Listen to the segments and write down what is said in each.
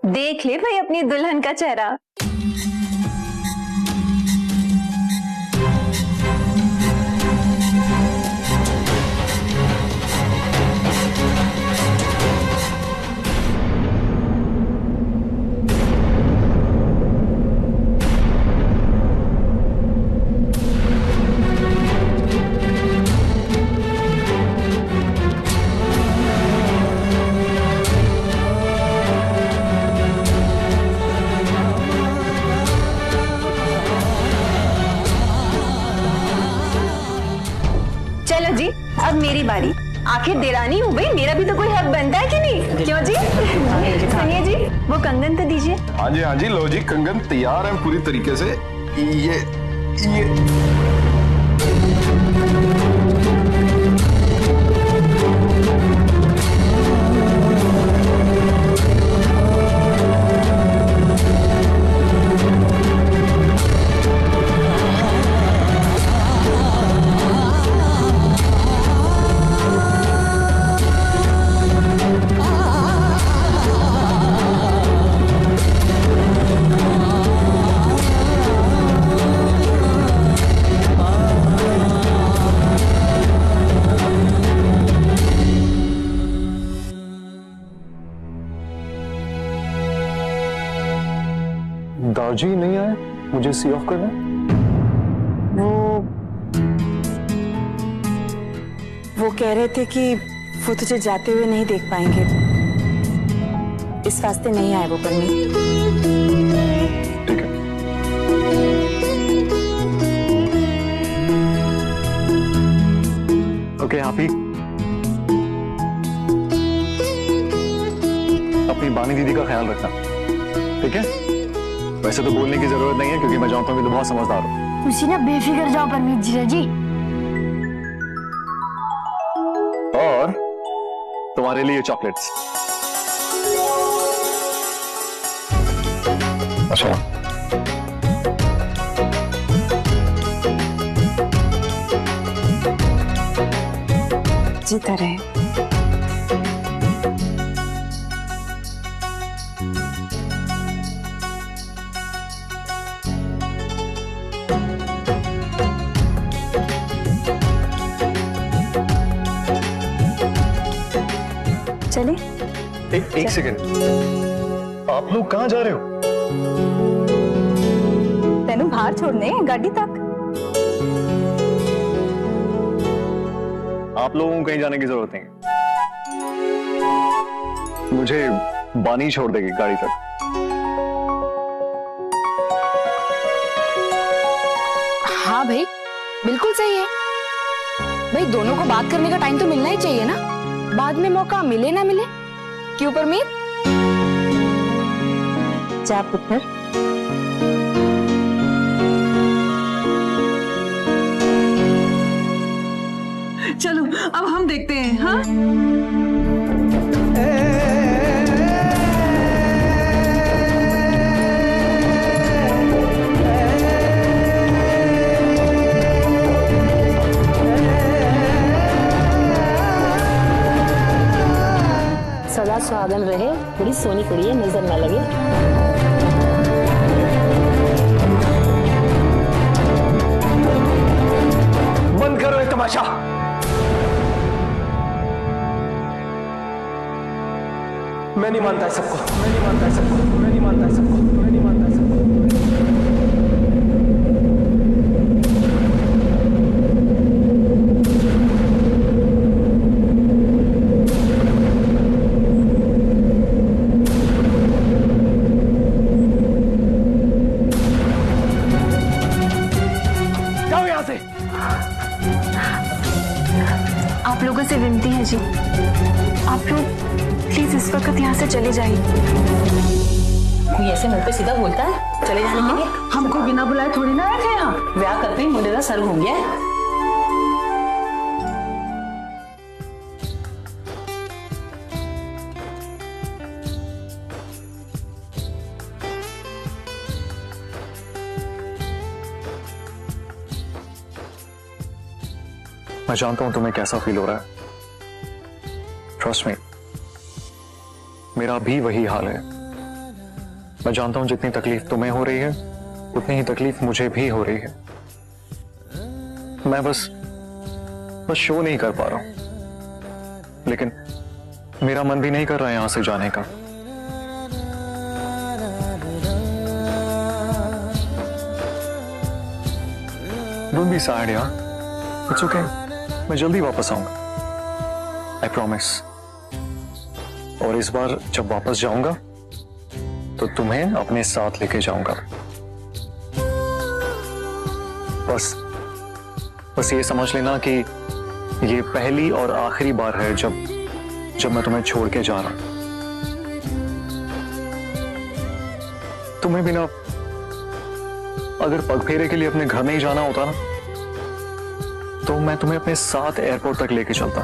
देख ले भाई अपनी दुल्हन का चेहरा। चलो जी, अब मेरी बारी। आखिर देरानी हूँ भाई, मेरा भी तो कोई हक बनता है कि नहीं? क्यों जी? सुनिए जी, वो कंगन तो दीजिए। हाँ जी, लो जी, कंगन तैयार है पूरी तरीके से। ये दाजी नहीं आए मुझे सी ऑफ करना। वो कह रहे थे कि वो तुझे जाते हुए नहीं देख पाएंगे, इस वास्ते नहीं आए वो परमीत। ठीक है। ओके हैप्पी, अपनी बानी दीदी का ख्याल रखना, ठीक है? वैसे तो बोलने की जरूरत नहीं है क्योंकि मैं जानता हूँ कि तो बहुत समझदार हो। उसी ना बेफिक्र जाओ परमीत जीजा जी। और तुम्हारे लिए चॉकलेट्स। अच्छा, जीता रहे। चले? एक सेकेंड, आप लोग कहाँ जा रहे हो? तेनू बाहर छोड़ने गाड़ी तक। आप लोगों को कहीं जाने की जरूरत नहीं, मुझे बानी छोड़ देगी गाड़ी तक। हाँ भाई, बिल्कुल सही है भाई, दोनों को बात करने का टाइम तो मिलना ही चाहिए ना, बाद में मौका मिले ना मिले। क्यों परमीत? जा पुत्र। चलो अब हम देखते हैं। हाँ, सदा सुहागन रहे, बड़ी सोनी कुड़ी है, नजर ना लगे। बंद करो ये तमाशा। मैं नहीं मानता है सबको, मैं नहीं मानता है सबको, मैं नहीं मानता है सबको, मैं नहीं मानता है सबको। आप लोगों से विनती है जी, आप लोग प्लीज इस वक्त यहाँ से चले जाइए। कोई ऐसे मुंह पे सीधा बोलता है चले जाने के लिए? हमको बिना बुलाए थोड़ी ना आए थे यहाँ। ब्याह करते ही मुंडे का सर घूम गया है। मैं जानता हूं तुम्हें कैसा फील हो रहा है, ट्रस्ट मी, मेरा भी वही हाल है। मैं जानता हूं जितनी तकलीफ तुम्हें हो रही है उतनी ही तकलीफ मुझे भी हो रही है। मैं बस शो नहीं कर पा रहा हूं, लेकिन मेरा मन भी नहीं कर रहा है यहां से जाने का। डोंट बी सैड यार, इट्स ओके, मैं जल्दी वापस आऊंगा, आई प्रॉमिस। और इस बार जब वापस जाऊंगा तो तुम्हें अपने साथ लेके जाऊंगा। बस ये समझ लेना कि ये पहली और आखिरी बार है जब मैं तुम्हें छोड़ के जा रहा हूं। तुम्हें बिना अगर पगफेरे के लिए अपने घर में ही जाना होता ना तो मैं तुम्हें अपने साथ एयरपोर्ट तक लेके चलता।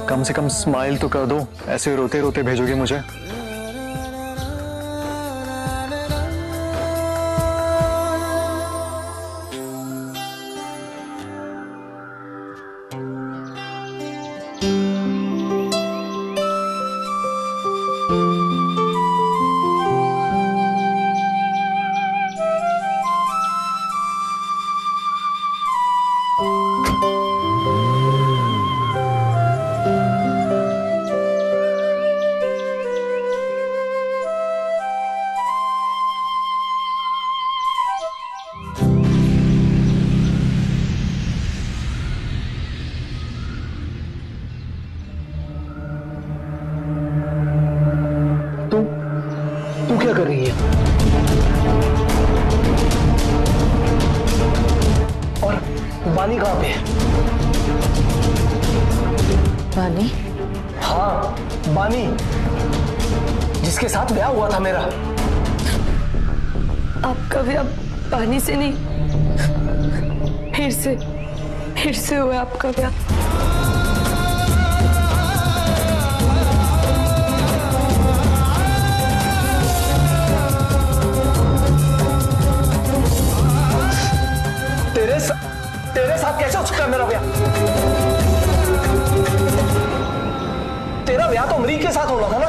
कम से कम स्माइल तो कर दो, ऐसे रोते रोते भेजोगे मुझे? तू क्या कर रही है? और बानी कहां पे है? बानी? हाँ, बानी, जिसके साथ ब्याह हुआ था मेरा। आपका ब्याह बानी से नहीं, फिर से हुआ आपका ब्याह। तेरे साथ कैसे हो सकता है मेरा ब्याह? तेरा ब्याह तो अमरीक के साथ होना था ना?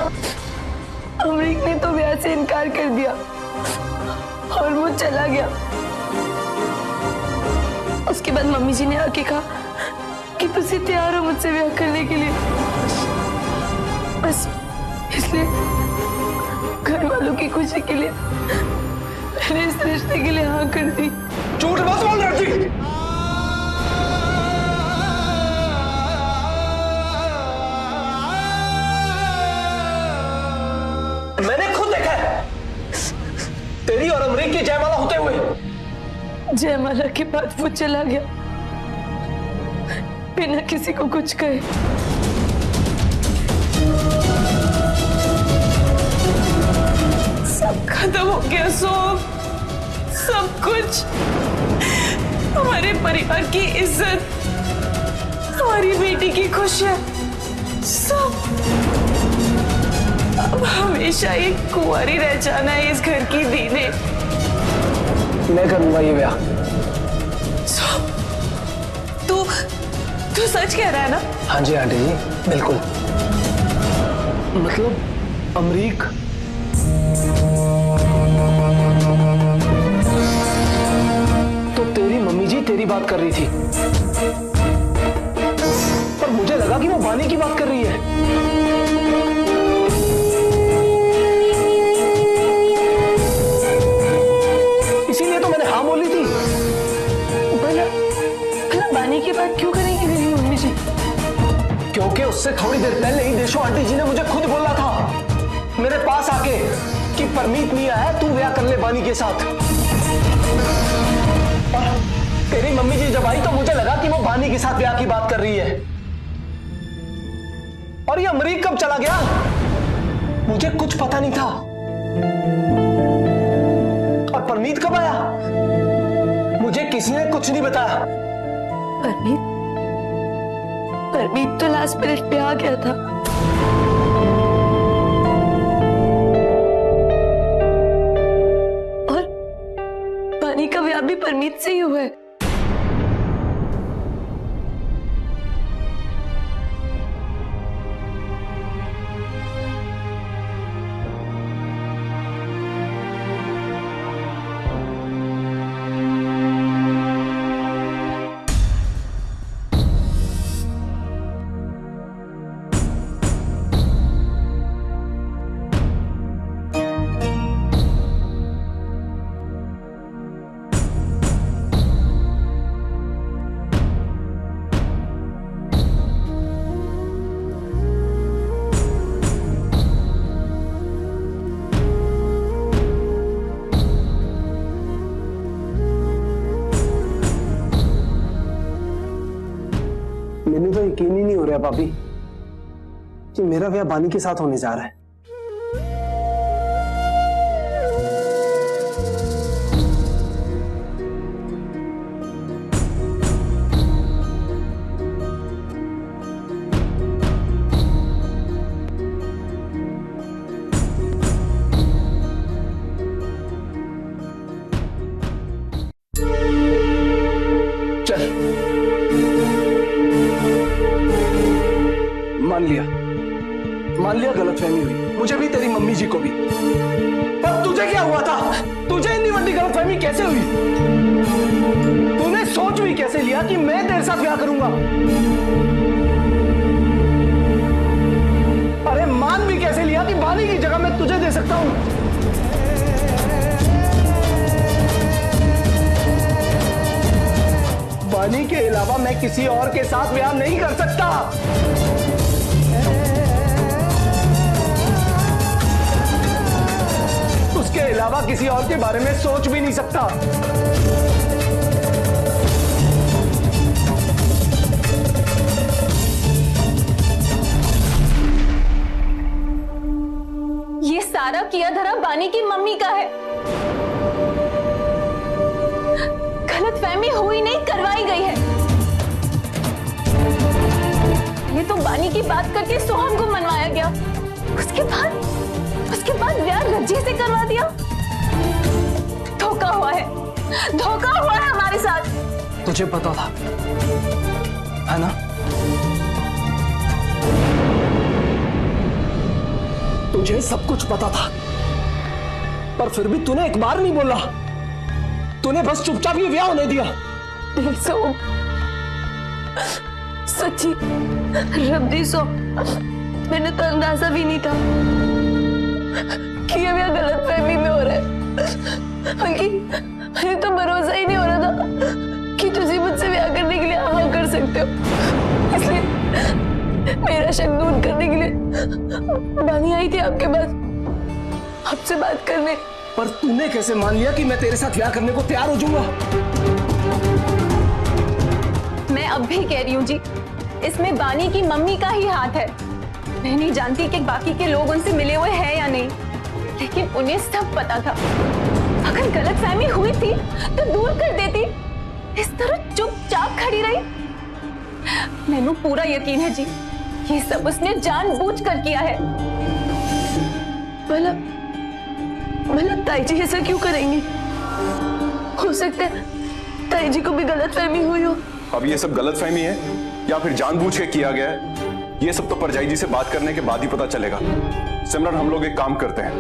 अमरीक ने तो ब्याह से इनकार कर दिया और वो चला गया। उसके बाद मम्मी जी ने आके कहा कि तुसी तैयार हो मुझसे ब्याह करने के लिए। बस इसलिए घर वालों की खुशी के लिए मैंने इस रिश्ते के लिए हाँ कर दी। झूठ मत बोल लड़की। मैंने खुद देखा है तेरी और अमरीक की जयमाला होते हुए। जयमाला के बाद वो चला गया बिना किसी को कुछ कहे। सब खत्म हो गया, सब कुछ। हमारे परिवार की इज्जत, हमारी बेटी की खुशियां, सब अब हमेशा एक कुंवारी रह जाना है इस घर की दीने। मैं करूंगा ये ब्याह। तू सच कह रहा है ना? हाँ जी आंटी जी, बिल्कुल। मतलब अमरीक तो तेरी मम्मी जी तेरी बात कर रही थी, पर मुझे लगा कि वो बानी की बात कर रही है। इसीलिए तो मैंने हाँ बोली थी। भला बानी की बात क्यों करेंगी मेरी मम्मी जी? क्योंकि उससे थोड़ी देर पहले ही देशो आंटी जी ने मुझे खुद बोला था मेरे पास आके कि परमीत मियां है, तू ब्याह कर ले बानी के साथ। और दवाई तो मुझे लगा कि वो बानी के साथ ब्याह की बात कर रही है। और ये अमरीक कब चला गया मुझे कुछ पता नहीं था। और परमीत कब आया मुझे किसी ने कुछ नहीं बताया। परमीत तो लास्ट मिनट पे आ गया था। और बानी का ब्याह भी परमीत से ही हुआ है। मैंने तो यकीन ही नहीं हो रहा भाभी कि मेरा ब्याह बानी के साथ होने जा रहा है। चल मान लिया गलतफहमी हुई, मुझे भी तेरी मम्मी जी को भी। पर तुझे क्या हुआ था? तुझे इतनी बड़ी गलतफहमी कैसे हुई? तूने सोच भी कैसे लिया कि मैं तेरे साथ ब्याह करूंगा? अरे मान भी कैसे लिया कि बानी की जगह मैं तुझे दे सकता हूं? बानी के अलावा मैं किसी और के साथ ब्याह नहीं कर सकता। उसके अलावा किसी और के बारे में सोच भी नहीं सकता। ये सारा किया धरा बानी की मम्मी का है। गलतफहमी हुई नहीं, करवाई गई है। ये तो बानी की बात करके सोहम को मनवाया गया, उसके बाद ब्याह रज्जी से करवा दिया। धोखा हुआ है हमारे साथ। तुझे पता था है ना? तुझे सब कुछ पता था, पर फिर भी तूने एक बार नहीं बोला। तूने बस चुपचाप ये ब्याह होने दिया। सच्ची रब्बी सो, मैंने तो अंदाजा भी नहीं था कि ये ब्याह गलतफहमी में हो रहा है। बल्कि मुझे तो भरोसा ही नहीं हो रहा था कि तुझे मुझसे ब्याह करने के लिए हाँ कर सकते हो। इसलिए मेरा शक दूर करने के लिए बानी आई थी आपके पास, आपसे बात करने। पर तूने कैसे मान लिया कि मैं तेरे साथ ब्याह करने को तैयार हो जाऊंगा? मैं अब भी कह रही हूँ जी, इसमें बानी की मम्मी का ही हाथ है। मैं नहीं जानती कि बाकी के लोग उनसे मिले हुए हैं या नहीं, लेकिन उन्हें सब पता था। अगर गलतफहमी हुई थी तो दूर कर देती, इस तरह चुपचाप खड़ी रही। मैनू पूरा यकीन है जी, ये सब उसने जानबूझकर किया है। मतलब ताई जी ऐसा क्यों करेंगी? हो सकता है ताई जी को भी गलतफहमी हुई हो। अब ये सब गलतफहमी है या फिर जानबूझ के किया गया है, ये सब तो परजाई जी से बात करने के बाद ही पता चलेगा। सिमरन, हम लोग एक काम करते हैं,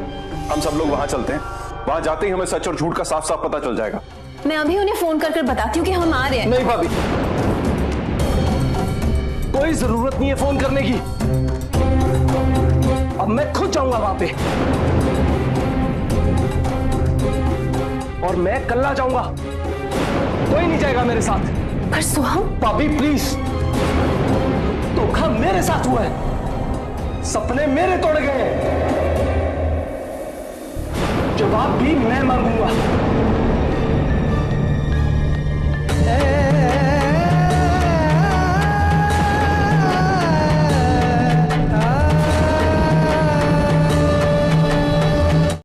हम सब लोग वहां चलते हैं। वहां जाते ही हमें सच और झूठ का साफ साफ पता चल जाएगा। मैं अभी उन्हें फोन कर बताती हूँ कि हम आ रहे हैं। नहीं भाभी, कोई जरूरत नहीं है फोन करने की। अब मैं खुद जाऊंगा वहां पे, और मैं कल आ जाऊंगा। कोई नहीं जाएगा मेरे साथ। पर सुहाम, भाभी प्लीज, धोखा मेरे साथ हुआ है, सपने मेरे तोड़ गए। जवाब भी मैं मांगूंगा।